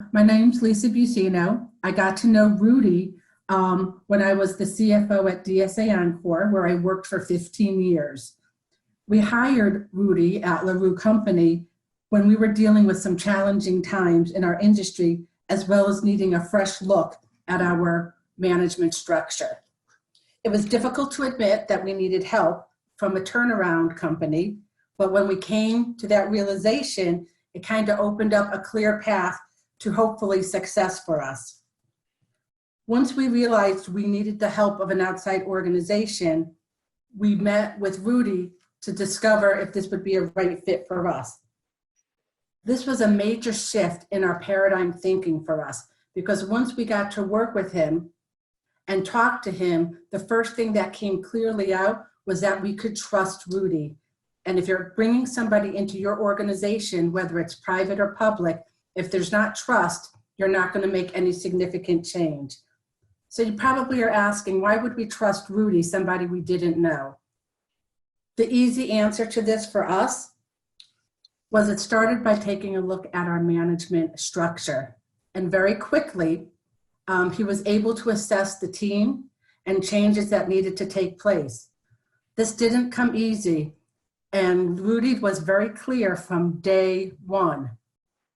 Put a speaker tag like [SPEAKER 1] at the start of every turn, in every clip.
[SPEAKER 1] My name's Lisa Bucino. I got to know Rudy when I was the CFO at DSA Encore, where I worked for 15 years. We hired Rudy at LaRue Company when we were dealing with some challenging times in our industry, as well as needing a fresh look at our management structure. It was difficult to admit that we needed help from a turnaround company, but when we came to that realization, it kind of opened up a clear path to hopefully success for us. Once we realized we needed the help of an outside organization, we met with Rudy to discover if this would be a right fit for us. This was a major shift in our paradigm thinking for us, because once we got to work with him and talk to him, the first thing that came clearly out was that we could trust Rudy. And if you're bringing somebody into your organization, whether it's private or public, if there's not trust, you're not going to make any significant change. So you probably are asking, why would we trust Rudy, somebody we didn't know? The easy answer to this for us was it started by taking a look at our management structure. And very quickly, he was able to assess the team and changes that needed to take place. This didn't come easy, and Rudy was very clear from day one.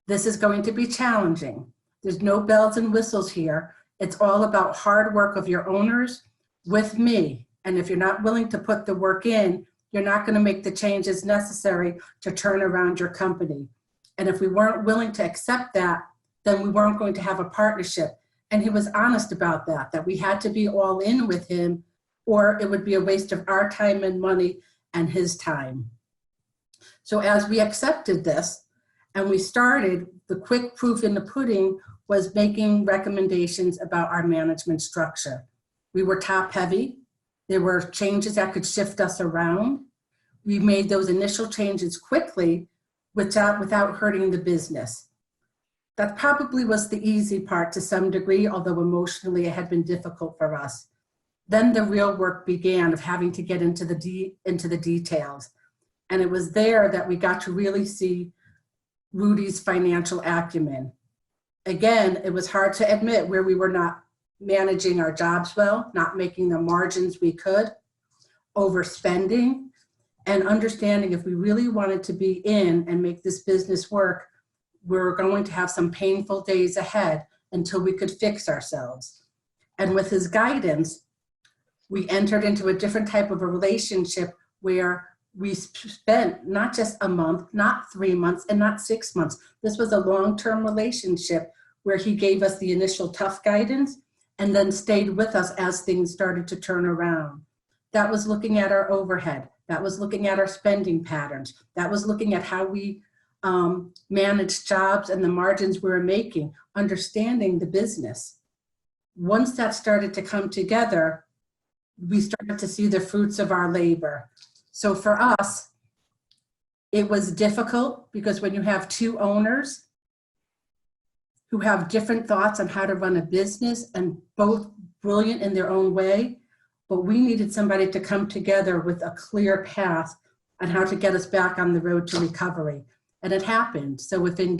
[SPEAKER 1] This is going to be challenging. There's no bells and whistles here. It's all about hard work of your owners with me. And if you're not willing to put the work in, you're not going to make the changes necessary to turn around your company. And if we weren't willing to accept that, then we weren't going to have a partnership. And he was honest about that we had to be all in with him, or it would be a waste of our time and money and his time. So as we accepted this, and we started, the quick proof in the pudding was making recommendations about our management structure. We were top heavy. There were changes that could shift us around. We made those initial changes quickly without hurting the business. That probably was the easy part to some degree, although emotionally it had been difficult for us. Then the real work began of having to get into the details. And it was there that we got to really see Rudy's financial acumen. Again, it was hard to admit where we were not managing our jobs well, not making the margins we could, overspending, and understanding if we really wanted to be in and make this business work, we're going to have some painful days ahead until we could fix ourselves. And with his guidance, we entered into a different type of a relationship where we spent not just a month, not 3 months, and not 6 months. This was a long-term relationship where he gave us the initial tough guidance and then stayed with us as things started to turn around. That was looking at our overhead. That was looking at our spending patterns. That was looking at how we managed jobs and the margins we were making, understanding the business. Once that started to come together, we started to see the fruits of our labor. So for us, it was difficult because when you have two owners who have different thoughts on how to run a business and both brilliant in their own way, but we needed somebody to come together with a clear path on how to get us back on the road to recovery. And it happened. So within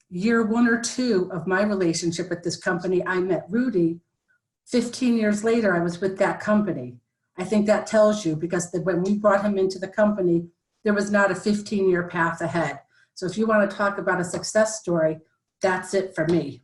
[SPEAKER 1] year 1 or 2 of my relationship with this company, I met Rudy. 15 years later, I was with that company. I think that tells you, because when we brought him into the company, there was not a 15-year path ahead. So if you want to talk about a success story, that's it for me.